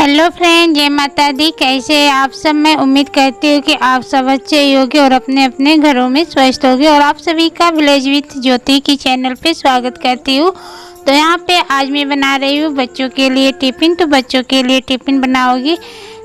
Hello friend, जय माता दी। कैसे हैं आप सब। मैं उम्मीद करती हूँ कि आप सब अच्छे होंगे और अपने अपने घरों में स्वस्थ होंगे। और आप सभी का विलेज विथ ज्योति की चैनल पे स्वागत करती हूँ। तो यहाँ पे आज मैं बना रही हूँ बच्चों के लिए टिफ़िन। तो बच्चों के लिए टिफ़िन बनाओगी,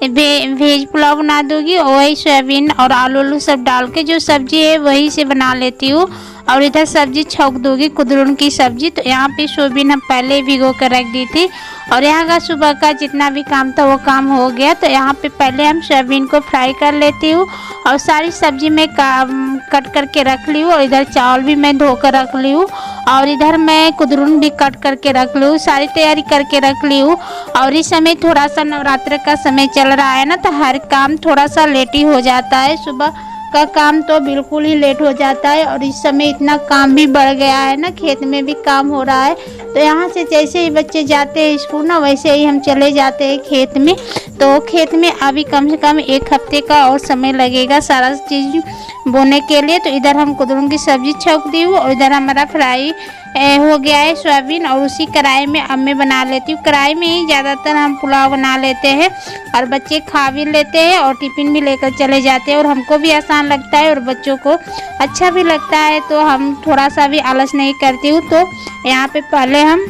वेज पुलाव बना दूँगी और वही सोयाबीन और आलू सब डाल के जो सब्ज़ी है वही से बना लेती हूँ। और इधर सब्जी छौंक दूँगी, कुदरुन की सब्ज़ी। तो यहाँ पे सोयाबीन हम पहले ही भिगो कर रख दी थी और यहाँ का सुबह का जितना भी काम था वो काम हो गया। तो यहाँ पे पहले हम सोयाबीन को फ्राई कर लेती हूँ और सारी सब्जी मैं कट करके रख ली हूँ। और इधर चावल भी मैं धोकर रख ली हूँ और इधर मैं कुदरुन भी कट करके रख ली हूँ। सारी तैयारी करके रख ली हूँ। और इस समय थोड़ा सा नवरात्र का समय चल रहा है ना, तो हर काम थोड़ा सा लेट ही हो जाता है। सुबह का काम तो बिल्कुल ही लेट हो जाता है और इस समय इतना काम भी बढ़ गया है ना, खेत में भी काम हो रहा है। तो यहाँ से जैसे ही बच्चे जाते हैं स्कूल ना, वैसे ही हम चले जाते हैं खेत में। तो खेत में अभी कम से कम एक हफ्ते का और समय लगेगा सारा चीज़ बोने के लिए। तो इधर हम कुदरुन की सब्ज़ी छौंक दी हूँ और इधर हमारा फ्राई हो गया है सोयाबीन। और उसी कढ़ाई में अब मैं बना लेती हूँ। कढ़ाई में ही ज़्यादातर हम पुलाव बना लेते हैं और बच्चे खा भी लेते हैं और टिफ़िन भी लेकर चले जाते हैं और हमको भी आसान लगता है और बच्चों को अच्छा भी लगता है। तो हम थोड़ा सा भी आलस नहीं करती हूँ। तो यहाँ पे पहले हम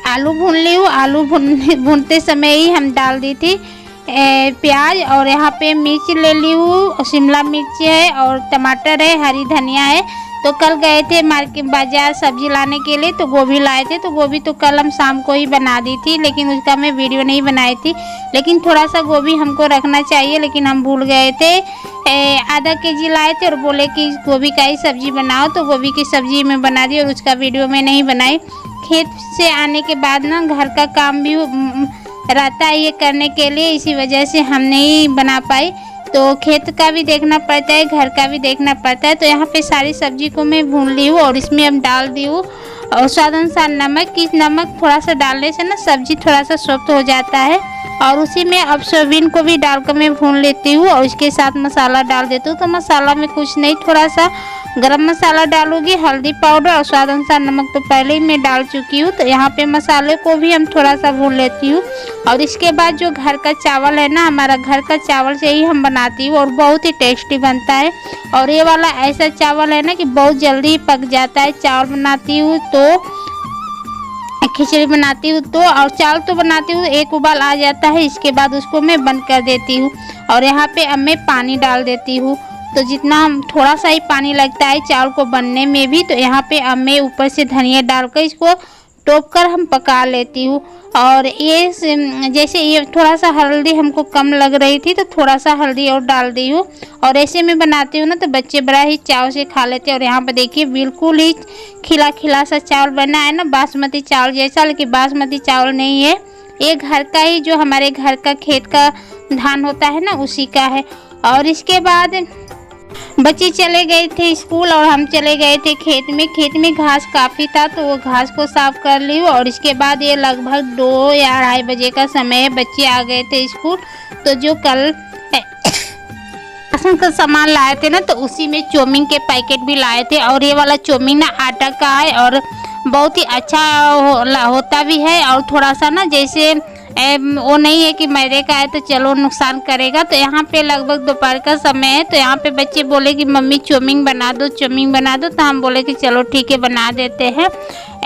आलू भून ली हूँ। आलू भूनते समय ही हम डाल दी थी प्याज। और यहाँ पे मिर्च ले ली हूँ, शिमला मिर्च है और टमाटर है, हरी धनिया है। तो कल गए थे मार्केट बाजार सब्जी लाने के लिए, तो गोभी लाए थे। तो गोभी तो कल हम शाम को ही बना दी थी, लेकिन उसका मैं वीडियो नहीं बनाई थी। लेकिन थोड़ा सा गोभी हमको रखना चाहिए, लेकिन हम भूल गए थे। आधा केजी लाए थे और बोले कि गोभी का ही सब्जी बनाओ, तो गोभी की सब्जी मैं बना दी और उसका वीडियो मैं नहीं बनाई। खेत से आने के बाद ना घर का काम भी रहता है ये करने के लिए, इसी वजह से हम नहीं बना पाई। तो खेत का भी देखना पड़ता है, घर का भी देखना पड़ता है। तो यहाँ पे सारी सब्जी को मैं भून ली हूँ और इसमें हम डाल दी हूँ और स्वाद अनुसार नमक। कि नमक थोड़ा सा डालने से ना सब्जी थोड़ा सा सॉफ्ट हो जाता है। और उसी में अब सोयाबीन को भी डालकर मैं भून लेती हूँ और इसके साथ मसाला डाल देती हूँ। तो मसाला में कुछ नहीं, थोड़ा सा गरम मसाला डालूंगी, हल्दी पाउडर और स्वाद अनुसार नमक तो पहले ही मैं डाल चुकी हूँ। तो यहाँ पे मसाले को भी हम थोड़ा सा भून लेती हूँ। और इसके बाद जो घर का चावल है ना, हमारा घर का चावल से ही हम बनाती हूँ और बहुत ही टेस्टी बनता है। और ये वाला ऐसा चावल है ना कि बहुत जल्दी पक जाता है। चावल बनाती हूँ तो खिचड़ी बनाती हूँ तो, और चावल तो बनाती हूँ एक उबाल आ जाता है, इसके बाद उसको मैं बंद कर देती हूँ। और यहाँ पे अब मैं पानी डाल देती हूँ। तो जितना हम थोड़ा सा ही पानी लगता है चावल को बनने में भी। तो यहाँ पे अब मैं ऊपर से धनिया डालकर इसको टोप कर हम पका लेती हूँ। और ये जैसे ये थोड़ा सा हल्दी हमको कम लग रही थी तो थोड़ा सा हल्दी और डाल दी हूँ। और ऐसे में बनाती हूँ ना तो बच्चे बड़ा ही चाव से खा लेते हैं। और यहाँ पर देखिए बिल्कुल ही खिला खिला सा चावल बना है ना, बासमती चावल जैसा। लेकिन बासमती चावल नहीं है, ये घर का ही जो हमारे घर का खेत का धान होता है ना, उसी का है। और इसके बाद बच्चे चले गए थे स्कूल और हम चले गए थे खेत में। खेत में घास काफ़ी था तो वो घास को साफ कर ली। और इसके बाद ये लगभग 2 या 2:30 बजे का समय है, बच्चे आ गए थे स्कूल। तो जो कल राशन का सामान लाए थे ना, तो उसी में चाउमीन के पैकेट भी लाए थे। और ये वाला चाउमीन ना आटा का है और बहुत ही अच्छा होता भी है। और थोड़ा सा ना जैसे वो नहीं है कि मैदे का है तो चलो नुकसान करेगा। तो यहाँ पे लगभग दोपहर का समय है। तो यहाँ पे बच्चे बोले कि मम्मी चाउमीन बना दो, चाउमीन बना दो। तो हम बोले कि चलो ठीक है बना देते हैं,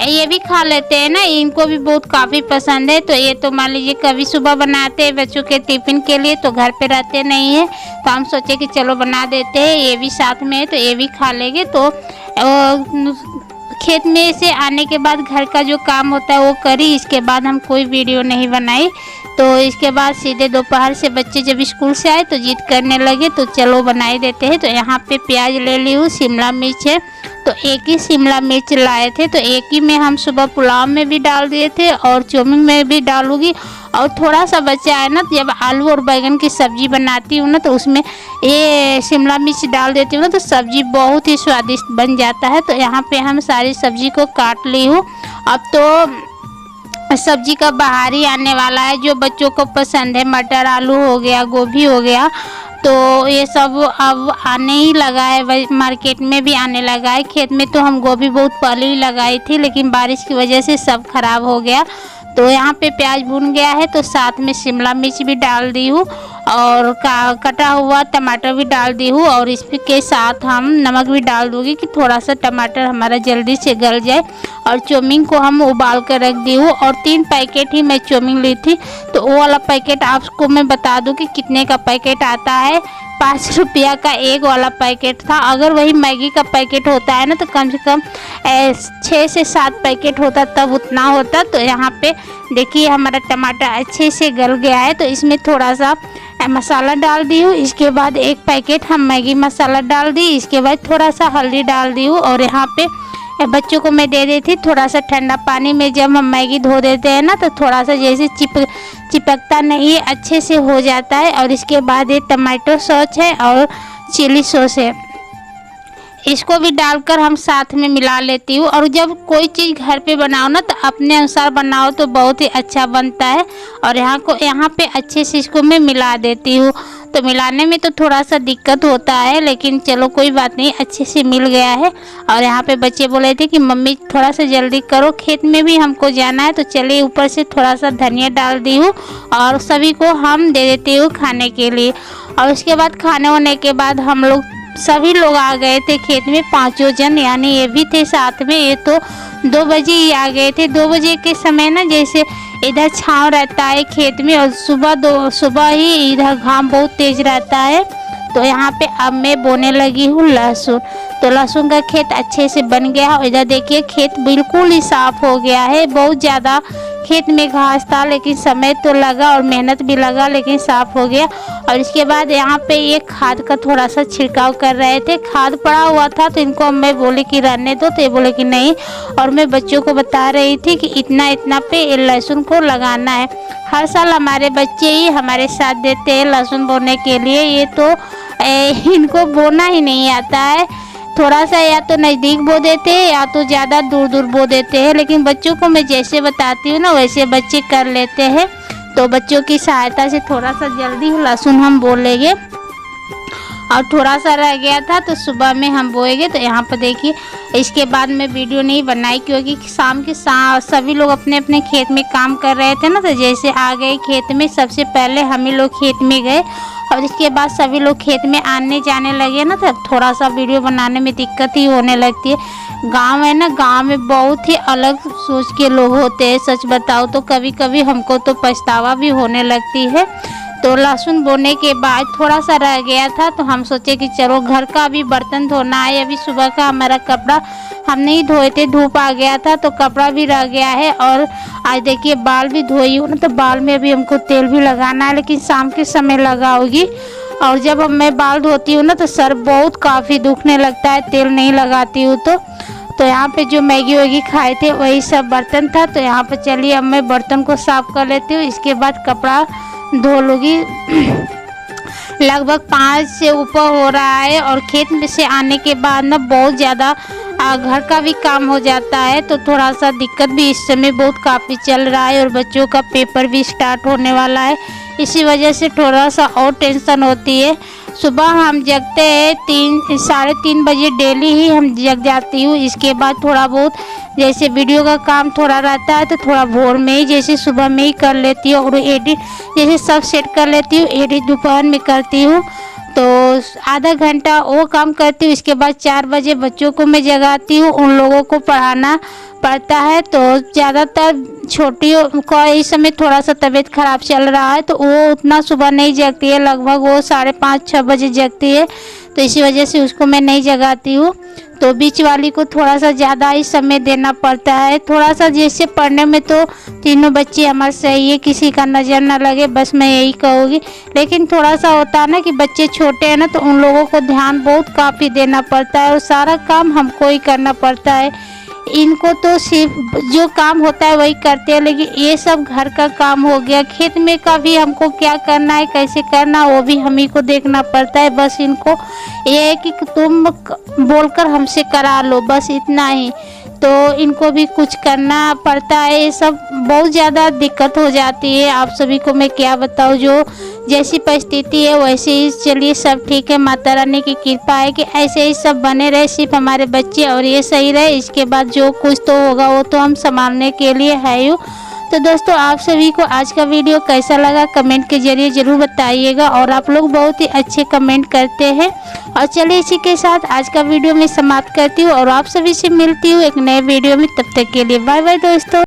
ये भी खा लेते हैं ना, इनको भी बहुत काफ़ी पसंद है। तो ये तो मान लीजिए कभी सुबह बनाते हैं बच्चों के टिफ़िन के लिए, तो घर पे रहते नहीं है। तो हम सोचे कि चलो बना देते हैं, ये भी साथ में है तो ये भी खा लेंगे। तो खेत में से आने के बाद घर का जो काम होता है वो करी, इसके बाद हम कोई वीडियो नहीं बनाई। तो इसके बाद सीधे दोपहर से बच्चे जब स्कूल से आए तो जिद करने लगे तो चलो बनाई देते हैं। तो यहाँ पे प्याज ले ली हूँ, शिमला मिर्च है तो एक ही शिमला मिर्च लाए थे, तो एक ही में हम सुबह पुलाव में भी डाल दिए थे और चाउमीन में भी डालूंगी। और थोड़ा सा बचा है ना, तो जब आलू और बैंगन की सब्ज़ी बनाती हूँ ना तो उसमें ये शिमला मिर्च डाल देती हूँ ना, तो सब्ज़ी बहुत ही स्वादिष्ट बन जाता है। तो यहाँ पे हम सारी सब्ज़ी को काट ली हूँ। अब तो सब्ज़ी का बाहर ही आने वाला है, जो बच्चों को पसंद है, मटर आलू हो गया, गोभी हो गया, तो ये सब अब आने ही लगा है, मार्केट में भी आने लगा है। खेत में तो हम गोभी बहुत पहले ही लगाई थी, लेकिन बारिश की वजह से सब खराब हो गया। तो यहाँ पे प्याज भून गया है तो साथ में शिमला मिर्च भी डाल दी हूँ और कटा हुआ टमाटर भी डाल दी हूँ और इसके साथ हम नमक भी डाल दूँगी कि थोड़ा सा टमाटर हमारा जल्दी से गल जाए। और चाउमीन को हम उबाल कर रख दी हूँ और 3 पैकेट ही मैं चाउमीन ली थी। तो वो वाला पैकेट आपको मैं बता दूँ कि कितने का पैकेट आता है। 5 रुपया का एक वाला पैकेट था। अगर वही मैगी का पैकेट होता है ना तो कम से कम 6 से 7 पैकेट होता तब उतना होता। तो यहाँ पे देखिए हमारा टमाटर अच्छे से गल गया है तो इसमें थोड़ा सा मसाला डाल दी हूँ। इसके बाद 1 पैकेट हम मैगी मसाला डाल दी। इसके बाद थोड़ा सा हल्दी डाल दी हूँ और यहाँ पे बच्चों को मैं दे दी थी थोड़ा सा ठंडा पानी में। जब हम मैगी धो देते हैं ना तो थोड़ा सा जैसे चिपकता नहीं है, अच्छे से हो जाता है। और इसके बाद ये टमाटो सॉस है और चिली सॉस है, इसको भी डालकर हम साथ में मिला लेती हूँ। और जब कोई चीज़ घर पे बनाओ ना तो अपने अनुसार बनाओ तो बहुत ही अच्छा बनता है। और यहाँ पे अच्छे से इसको मैं मिला देती हूँ। तो मिलाने में तो थोड़ा सा दिक्कत होता है लेकिन चलो कोई बात नहीं, अच्छे से मिल गया है। और यहाँ पे बच्चे बोले थे कि मम्मी थोड़ा सा जल्दी करो, खेत में भी हमको जाना है। तो चलिए ऊपर से थोड़ा सा धनिया डाल दी हूँ और सभी को हम दे देती हूँ खाने के लिए। और उसके बाद खाने होने के बाद हम लोग सभी लोग आ गए थे खेत में, 5 जन, यानी ये भी थे साथ में। ये तो 2 बजे ही आ गए थे। 2 बजे के समय ना जैसे इधर छाँव रहता है खेत में और सुबह ही इधर घाम बहुत तेज रहता है। तो यहाँ पे अब मैं बोने लगी हूँ लहसुन। तो लहसुन का खेत अच्छे से बन गया और इधर देखिए खेत बिल्कुल ही साफ हो गया है। बहुत ज़्यादा खेत में घास था लेकिन समय तो लगा और मेहनत भी लगा लेकिन साफ हो गया। और इसके बाद यहाँ पे ये खाद का थोड़ा सा छिड़काव कर रहे थे। खाद पड़ा हुआ था तो इनको मैं बोली कि रहने दो, तो ये बोले कि नहीं। और मैं बच्चों को बता रही थी कि इतना इतना पे लहसुन को लगाना है। हर साल हमारे बच्चे ही हमारे साथ देते हैं लहसुन बोने के लिए। ये तो इनको बोना ही नहीं आता है। थोड़ा सा या तो नज़दीक बो देते हैं या तो ज़्यादा दूर दूर बो देते हैं। लेकिन बच्चों को मैं जैसे बताती हूँ ना वैसे बच्चे कर लेते हैं। तो बच्चों की सहायता से थोड़ा सा जल्दी लहसुन हम बो लेंगे। और थोड़ा सा रह गया था तो सुबह में हम बोएंगे। तो यहाँ पर देखिए इसके बाद मैं वीडियो नहीं बनाई क्योंकि शाम के सभी लोग अपने अपने खेत में काम कर रहे थे ना। तो जैसे आ गए खेत में, सबसे पहले हम ही लोग खेत में गए और इसके बाद सभी लोग खेत में आने जाने लगे ना। तो थोड़ा सा वीडियो बनाने में दिक्कत ही होने लगती है। गांव है ना, गांव में बहुत ही अलग सोच के लोग होते हैं। सच बताओ तो कभी कभी हमको तो पछतावा भी होने लगती है। तो लहसुन बोने के बाद थोड़ा सा रह गया था तो हम सोचे कि चलो घर का भी बर्तन धोना है। अभी सुबह का हमारा कपड़ा हम नहीं धोए थे, धूप आ गया था तो कपड़ा भी रह गया है। और आज देखिए बाल भी धोई हूँ ना, तो बाल में अभी हमको तेल भी लगाना है लेकिन शाम के समय लगाऊंगी। और जब मैं बाल धोती हूँ ना तो सर बहुत काफ़ी दुखने लगता है, तेल नहीं लगाती हूँ तो यहाँ पे जो मैगी वैगी खाए थे वही सब बर्तन था। तो यहाँ पे चलिए अब मैं बर्तन को साफ कर लेती हूँ, इसके बाद कपड़ा धो लूँगी। लगभग 5 से ऊपर हो रहा है और खेत में से आने के बाद ना बहुत ज़्यादा घर का भी काम हो जाता है। तो थोड़ा सा दिक्कत भी इस समय बहुत काफ़ी चल रहा है और बच्चों का पेपर भी स्टार्ट होने वाला है। इसी वजह से थोड़ा सा और टेंशन होती है। सुबह हम जगते हैं 3-3:30 बजे डेली ही हम जग जाती हूँ। इसके बाद थोड़ा बहुत जैसे वीडियो का काम थोड़ा रहता है तो थोड़ा भोर में ही जैसे सुबह में ही कर लेती हूँ। और एडिट जैसे सब सेट कर लेती हूँ, एडिट दोपहर में करती हूँ तो आधा घंटा वो काम करती हूँ। इसके बाद 4 बजे बच्चों को मैं जगाती हूँ, उन लोगों को पढ़ाना पड़ता है। तो ज़्यादातर छोटियों को इस समय थोड़ा सा तबीयत ख़राब चल रहा है तो वो उतना सुबह नहीं जगती है, लगभग वो 5:30-6 बजे जगती है। तो इसी वजह से उसको मैं नहीं जगाती हूँ। तो बीच वाली को थोड़ा सा ज़्यादा ही समय देना पड़ता है। थोड़ा सा जैसे पढ़ने में तो तीनों बच्चे हमारे सही है, किसी का नज़र ना लगे, बस मैं यही कहूँगी। लेकिन थोड़ा सा होता है ना कि बच्चे छोटे हैं ना तो उन लोगों को ध्यान बहुत काफ़ी देना पड़ता है और सारा काम हमको ही करना पड़ता है। इनको तो सिर्फ जो काम होता है वही करते हैं, लेकिन ये सब घर का काम हो गया। खेत में का भी हमको क्या करना है, कैसे करना वो भी हम ही को देखना पड़ता है। बस इनको ये है कि तुम बोलकर हमसे करा लो, बस इतना ही। तो इनको भी कुछ करना पड़ता है। ये सब बहुत ज़्यादा दिक्कत हो जाती है। आप सभी को मैं क्या बताऊँ, जो जैसी परिस्थिति है वैसे ही चलिए सब ठीक है। माता रानी की कृपा है कि ऐसे ही सब बने रहे, सिर्फ हमारे बच्चे और ये सही रहे। इसके बाद जो कुछ तो होगा वो तो हम संभालने के लिए है ही। तो दोस्तों आप सभी को आज का वीडियो कैसा लगा कमेंट के जरिए ज़रूर बताइएगा, और आप लोग बहुत ही अच्छे कमेंट करते हैं। और चलिए इसी के साथ आज का वीडियो मैं समाप्त करती हूँ और आप सभी से मिलती हूँ एक नए वीडियो में। तब तक के लिए बाय बाय दोस्तों।